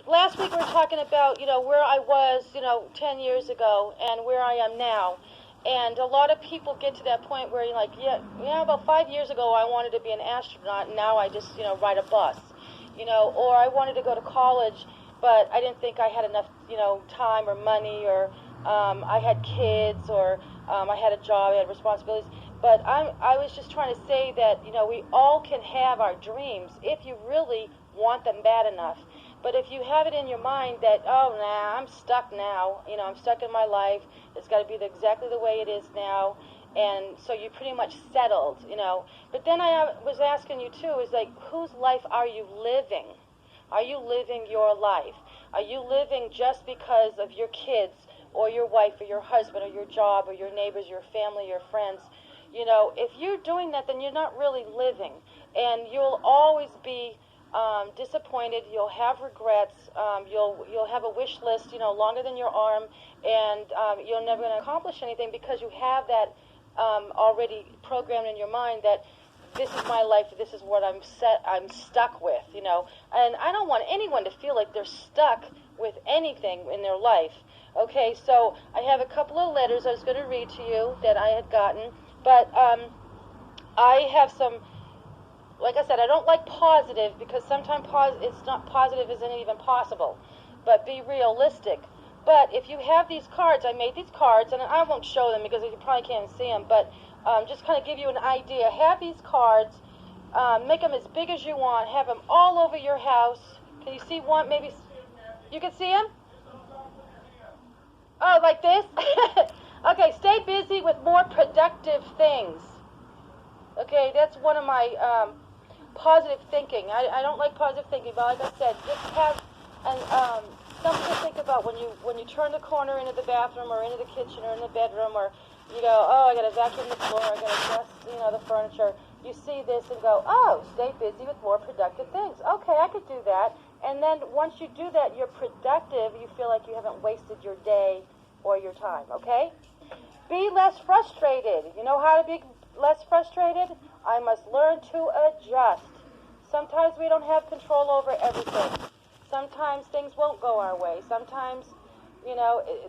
last week we were talking about, where I was, 10 years ago and where I am now. And a lot of people get to that point where you're like, yeah, about 5 years ago I wanted to be an astronaut, and now I just, ride a bus, or I wanted to go to college, but I didn't think I had enough, time or money, or I had kids, or I had a job, I had responsibilities. But I was just trying to say that, we all can have our dreams if you really want them bad enough. But if you have it in your mind that, oh, nah, I'm stuck now, I'm stuck in my life, it's got to be exactly the way it is now, and so you're pretty much settled. But then I was asking you, too, is like, whose life are you living? Are you living your life? Are you living just because of your kids, or your wife, or your husband, or your job, or your neighbors, your family, your friends? If you're doing that, then you're not really living, and you'll always be disappointed. You'll have regrets. You'll have a wish list, longer than your arm, and you're never going to accomplish anything because you have that already programmed in your mind that this is my life. This is what I'm stuck with, And I don't want anyone to feel like they're stuck with anything in their life. Okay, so I have a couple of letters I was going to read to you that I had gotten, but I have some. Like I said, I don't like positive because sometimes it's not positive isn't even possible. But be realistic. But if you have these cards, I made these cards, and I won't show them because you probably can't see them, but just kind of give you an idea. Have these cards, make them as big as you want, have them all over your house. Can you see one? Maybe you can see them? Oh, like this? Okay, stay busy with more productive things. Okay, that's one of my positive thinking. I don't like positive thinking, but like I said, just have something to think about when you turn the corner into the bathroom or into the kitchen or in the bedroom, or you go, oh, I got to vacuum the floor, I got to dust, the furniture. You see this and go, oh, stay busy with more productive things. Okay, I could do that. And then once you do that, you're productive. You feel like you haven't wasted your day or your time. Okay? Be less frustrated. You know how to be less frustrated? I must learn to adjust. Sometimes we don't have control over everything. Sometimes things won't go our way. Sometimes,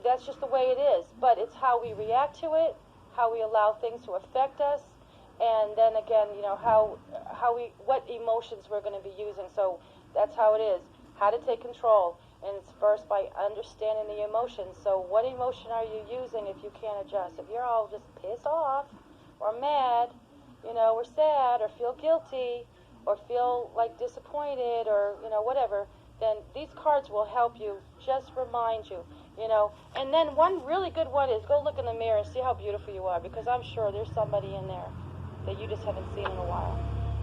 that's just the way it is. But it's how we react to it, how we allow things to affect us, and then again, what emotions we're going to be using. So that's how it is. How to take control. And it's first by understanding the emotions. So what emotion are you using if you can't adjust? If you're all just pissed off or mad, or sad, or feel guilty, or feel like disappointed, or, whatever, then these cards will help you, just remind you, And then one really good one is go look in the mirror and see how beautiful you are, because I'm sure there's somebody in there that you just haven't seen in a while.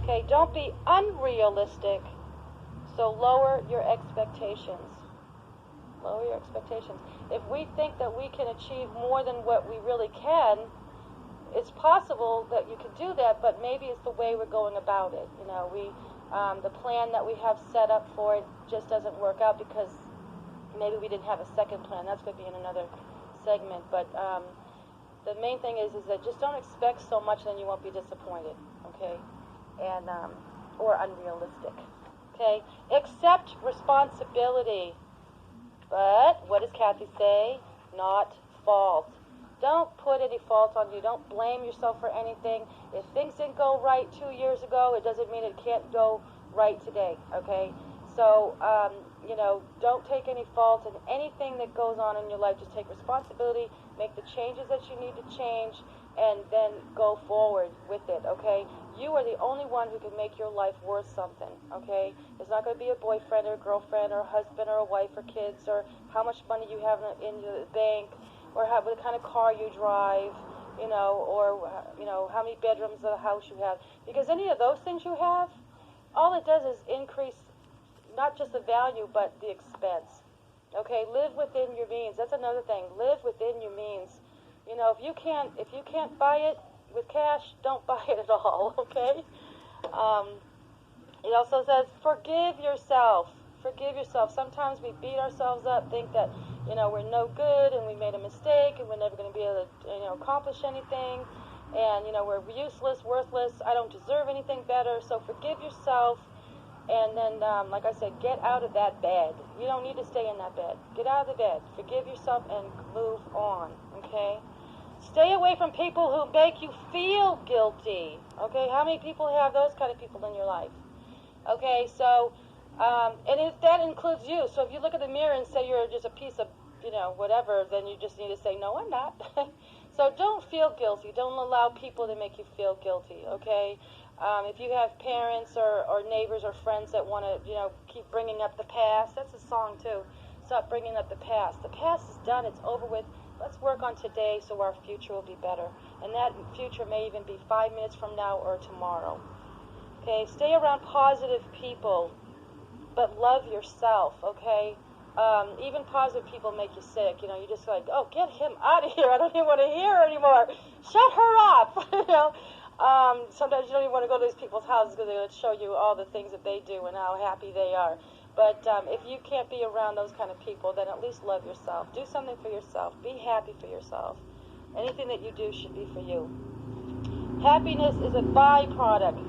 Okay, don't be unrealistic, so lower your expectations. Lower your expectations. If we think that we can achieve more than what we really can, it's possible that you can do that, but maybe it's the way we're going about it. The plan that we have set up for it just doesn't work out because maybe we didn't have a second plan. That's going to be in another segment. But the main thing is that just don't expect so much, then you won't be disappointed. Okay, and or unrealistic. Okay, accept responsibility. But what does Kathy say? Not fault. Don't put any fault on you. Don't blame yourself for anything. If things didn't go right 2 years ago, it doesn't mean it can't go right today, okay? So, don't take any fault in anything that goes on in your life. Just take responsibility, make the changes that you need to change, and then go forward with it, okay? You are the only one who can make your life worth something, okay? It's not going to be a boyfriend or a girlfriend or a husband or a wife or kids or how much money you have in the bank, or what kind of car you drive, or how many bedrooms of the house you have. Because any of those things you have, all it does is increase not just the value, but the expense. Okay, live within your means. That's another thing. Live within your means. If you can't buy it with cash, don't buy it at all. Okay. It also says forgive yourself. Forgive yourself. Sometimes we beat ourselves up, think that we're no good and we made a mistake and we're never going to be able to accomplish anything, and we're useless, worthless. I don't deserve anything better. So forgive yourself And then, like I said, get out of that bed. You don't need to stay in that bed. Get out of the bed. Forgive yourself and move on, okay? Stay away from people who make you feel guilty, okay? How many people have those kind of people in your life? Okay, so, and that includes you. So if you look in the mirror and say you're just a piece of, whatever, then you just need to say, no, I'm not. So don't feel guilty. Don't allow people to make you feel guilty, okay? If you have parents or neighbors or friends that want to, keep bringing up the past, that's a song too. Stop bringing up the past. The past is done. It's over with. Let's work on today so our future will be better. And that future may even be 5 minutes from now or tomorrow. Okay, stay around positive people, but love yourself, okay? Even positive people make you sick, you just like, oh, get him out of here, I don't even want to hear her anymore, shut her up, sometimes you don't even want to go to these people's houses because they're going to show you all the things that they do and how happy they are. But if you can't be around those kind of people, then at least love yourself. Do something for yourself. Be happy for yourself. Anything that you do should be for you. Happiness is a byproduct,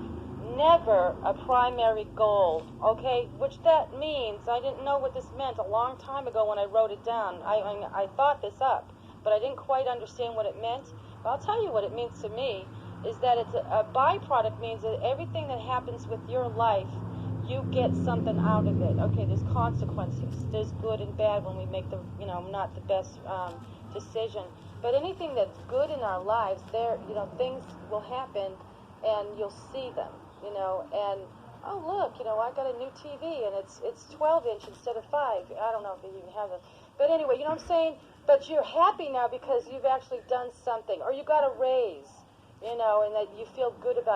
never a primary goal, okay? Which that means, I didn't know what this meant a long time ago when I wrote it down. I thought this up, but I didn't quite understand what it meant. But I'll tell you what it means to me, is that it's a byproduct means that everything that happens with your life, you get something out of it. Okay, there's consequences. There's good and bad when we make the, not the best decision. But anything that's good in our lives, things will happen and you'll see them, and oh look, I got a new TV and it's 12-inch instead of 5. I don't know if they even have them. But anyway, you know what I'm saying? But you're happy now because you've actually done something, or you got a raise, and that you feel good about